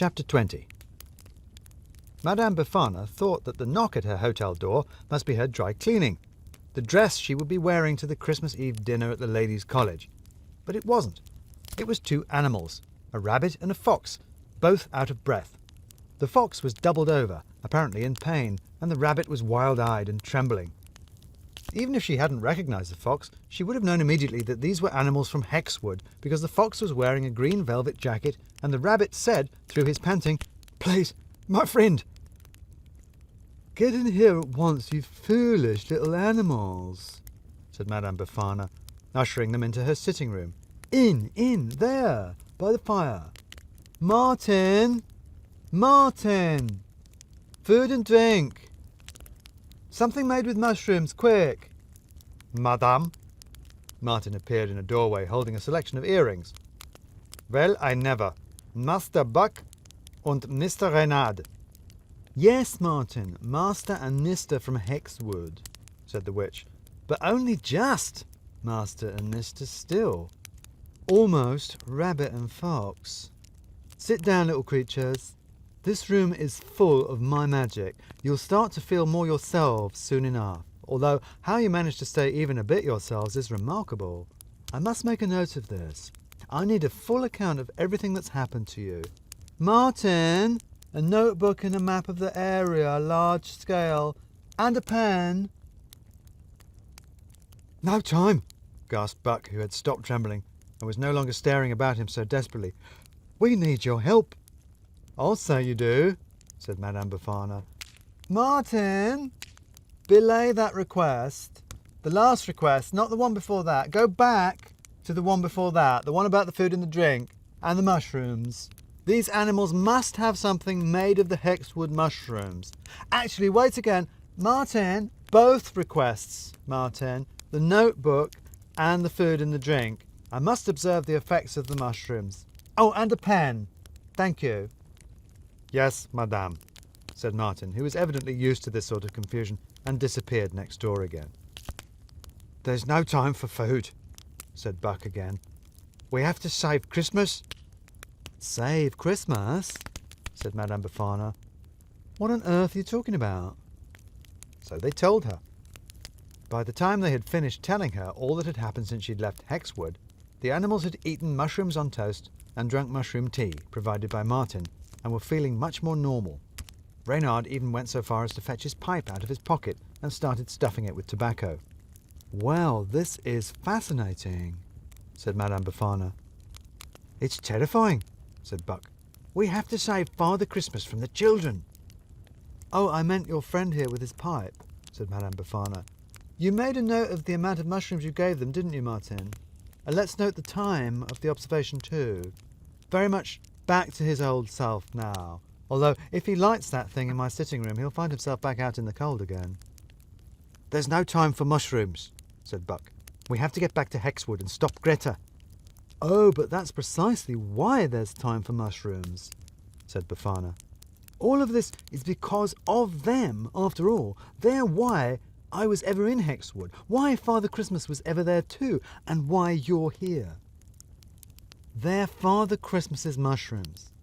Chapter 20. Madame Befana thought that the knock at her hotel door must be her dry cleaning, the dress she would be wearing to the Christmas Eve dinner at the ladies' college. But it wasn't. It was two animals, a rabbit and a fox, both out of breath. The fox was doubled over, apparently in pain, and the rabbit was wild-eyed and trembling. Even if she hadn't recognized the fox, she would have known immediately that these were animals from Hexwood, because the fox was wearing a green velvet jacket, and the rabbit said, through his panting, "Please, my friend." "Get in here at once, you foolish little animals," said Madame Befana, ushering them into her sitting room. In, there, by the fire. Martin! Martin! Food and drink. Something made with mushrooms, quick. Madame? Martin appeared in a doorway holding a selection of earrings. Well, I never. Master Buck und Mr. Reynard. Yes, Martin, Master and Mr. from Hexwood, said the witch. But only just Master and Mr. still. Almost rabbit and fox. Sit down, little creatures. This room is full of my magic. You'll start to feel more yourselves soon enough, although how you manage to stay even a bit yourselves is remarkable. I must make a note of this. I need a full account of everything that's happened to you. Martin, a notebook and a map of the area, large scale, and a pen. No time, gasped Buck, who had stopped trembling and was no longer staring about him so desperately. We need your help. I'll say you do, said Madame Befana. Martin, belay that request. The last request, not the one before that. Go back to the one before that, the one about the food and the drink, and the mushrooms. These animals must have something made of the Hexwood mushrooms. Actually, wait again. Martin, both requests, Martin, the notebook and the food and the drink. I must observe the effects of the mushrooms. Oh, and a pen. Thank you. Yes, madame, said Martin, who was evidently used to this sort of confusion, and disappeared next door again. There's no time for food, said Buck again. We have to save Christmas. Save Christmas? Said Madame Befana. What on earth are you talking about? So they told her. By the time they had finished telling her all that had happened since she'd left Hexwood, the animals had eaten mushrooms on toast and drunk mushroom tea provided by Martin, and were feeling much more normal. Reynard even went so far as to fetch his pipe out of his pocket and started stuffing it with tobacco. Well, this is fascinating, said Madame Befana. It's terrifying, said Buck. We have to save Father Christmas from the children. Oh, I meant your friend here with his pipe, said Madame Befana. You made a note of the amount of mushrooms you gave them, didn't you, Martin? And let's note the time of the observation too. Very much back to his old self now, although if he lights that thing in my sitting room, he'll find himself back out in the cold again. There's no time for mushrooms, said Buck. We have to get back to Hexwood and stop Greta. Oh, but that's precisely why there's time for mushrooms, said Befana. All of this is because of them, after all. They're why I was ever in Hexwood, why Father Christmas was ever there too, and why you're here. They're Father Christmas's mushrooms.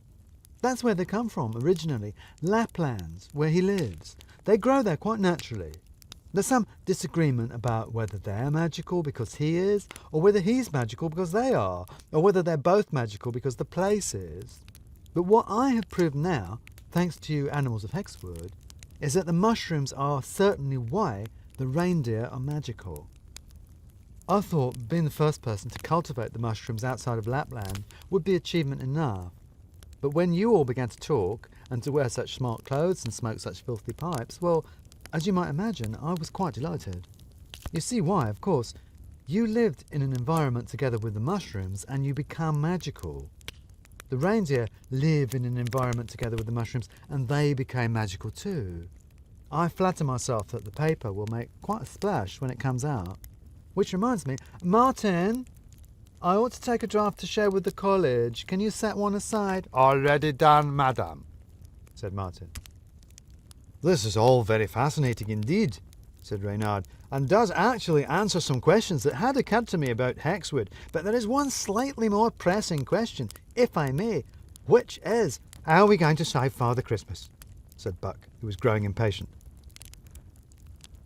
That's where they come from originally, Lapland, where he lives. They grow there quite naturally. There's some disagreement about whether they're magical because he is, or whether he's magical because they are, or whether they're both magical because the place is. But what I have proved now, thanks to you animals of Hexwood, is that the mushrooms are certainly why the reindeer are magical. I thought being the first person to cultivate the mushrooms outside of Lapland would be achievement enough. But when you all began to talk, and to wear such smart clothes and smoke such filthy pipes, well, as you might imagine, I was quite delighted. You see why, of course. You lived in an environment together with the mushrooms, and you become magical. The reindeer live in an environment together with the mushrooms, and they became magical too. I flatter myself that the paper will make quite a splash when it comes out. Which reminds me, Martin, I ought to take a draft to share with the college. Can you set one aside? Already done, madam, said Martin. This is all very fascinating indeed, said Reynard, and does actually answer some questions that had occurred to me about Hexwood. But there is one slightly more pressing question, if I may, which is, How are we going to save Father Christmas? Said Buck, who was growing impatient.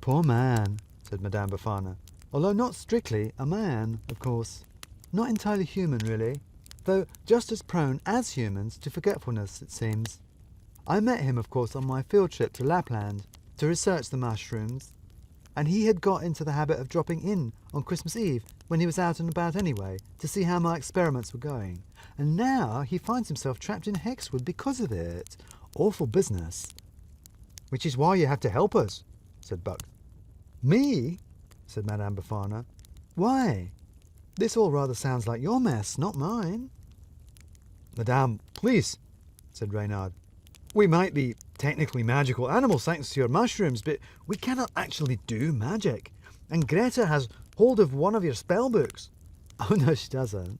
Poor man, said Madame Befana, although not strictly a man, of course. Not entirely human, really, though just as prone as humans to forgetfulness, it seems. I met him, of course, on my field trip to Lapland to research the mushrooms, and he had got into the habit of dropping in on Christmas Eve when he was out and about anyway, to see how my experiments were going. And now he finds himself trapped in Hexwood because of it. Awful business. Which is why you have to help us, said Buck. Me? Said Madame Befana. Why? This all rather sounds like your mess, not mine. Madame, please, said Reynard. We might be technically magical animals thanks to your mushrooms, but we cannot actually do magic. And Greta has hold of one of your spell books. Oh, no, she doesn't,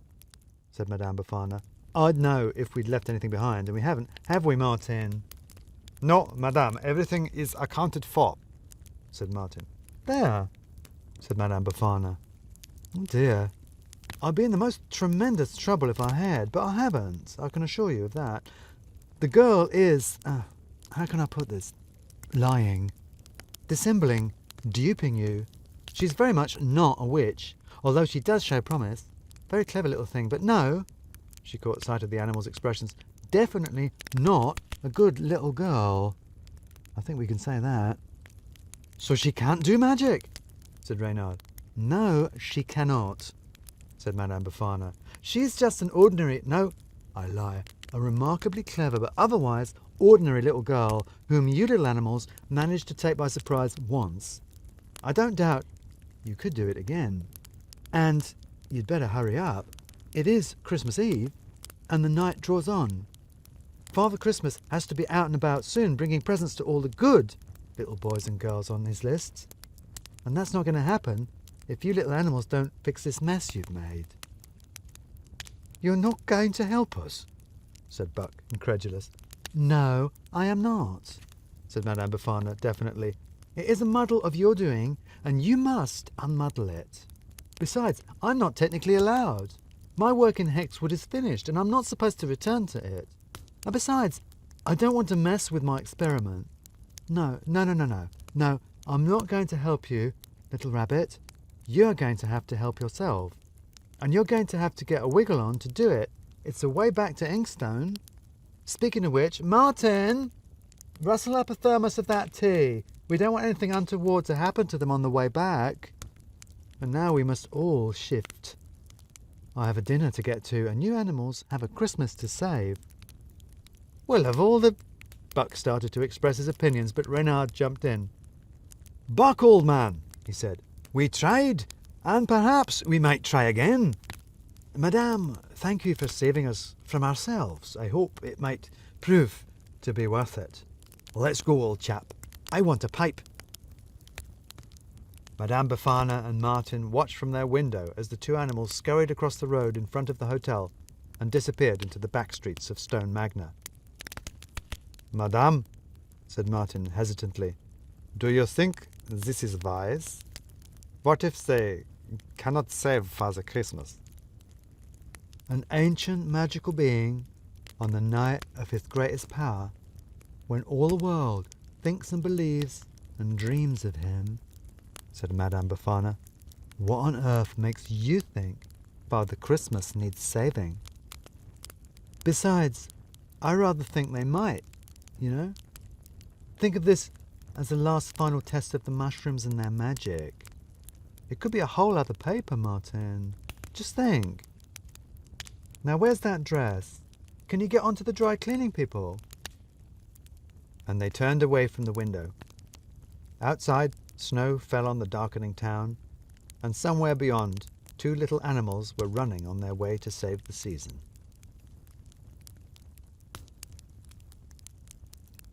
said Madame Befana. I'd know if we'd left anything behind, and we haven't, have we, Martin? No, Madame, everything is accounted for, said Martin. There, said Madame Befana. Oh, dear. I'd be in the most tremendous trouble if I had, but I haven't, I can assure you of that. The girl is, how can I put this? Lying. Dissembling, duping you. She's very much not a witch, although she does show promise. Very clever little thing, but no, she caught sight of the animal's expressions, definitely not a good little girl. I think we can say that. So she can't do magic, said Reynard. No, she cannot, said Madame Befana. She's just an ordinary, no, I lie, a remarkably clever but otherwise ordinary little girl whom you little animals managed to take by surprise once. I don't doubt you could do it again. And you'd better hurry up. It is Christmas Eve, and the night draws on. Father Christmas has to be out and about soon, bringing presents to all the good little boys and girls on his lists. And that's not going to happen if you little animals don't fix this mess you've made. You're not going to help us? Said Buck, incredulous. No, I am not, said Madame Befana, definitely. It is a muddle of your doing, and you must unmuddle it. Besides, I'm not technically allowed. My work in Hexwood is finished, and I'm not supposed to return to it. And besides, I don't want to mess with my experiment. No, I'm not going to help you, little rabbit. You're going to have to help yourself. And you're going to have to get a wiggle on to do it. It's a way back to Inkstone. Speaking of which, Martin, rustle up a thermos of that tea. We don't want anything untoward to happen to them on the way back. And now we must all shift. I have a dinner to get to, and you animals have a Christmas to save. Well, of all the... Buck started to express his opinions, but Reynard jumped in. Buck, old man, he said, we tried, and perhaps we might try again. Madame, thank you for saving us from ourselves. I hope it might prove to be worth it. Let's go, old chap. I want a pipe. Madame Befana and Martin watched from their window as the two animals scurried across the road in front of the hotel and disappeared into the back streets of Stone Magna. Madame, said Martin hesitantly, do you think this is wise? What if they cannot save Father Christmas? An ancient magical being on the night of his greatest power, when all the world thinks and believes and dreams of him, said Madame Befana. What on earth makes you think Father Christmas needs saving? Besides, I rather think they might, you know? Think of this as the last final test of the mushrooms and their magic. It could be a whole other paper, Martin. Just think. Now where's that dress? Can you get onto the dry cleaning, people? And they turned away from the window. Outside, snow fell on the darkening town, and somewhere beyond, two little animals were running on their way to save the season.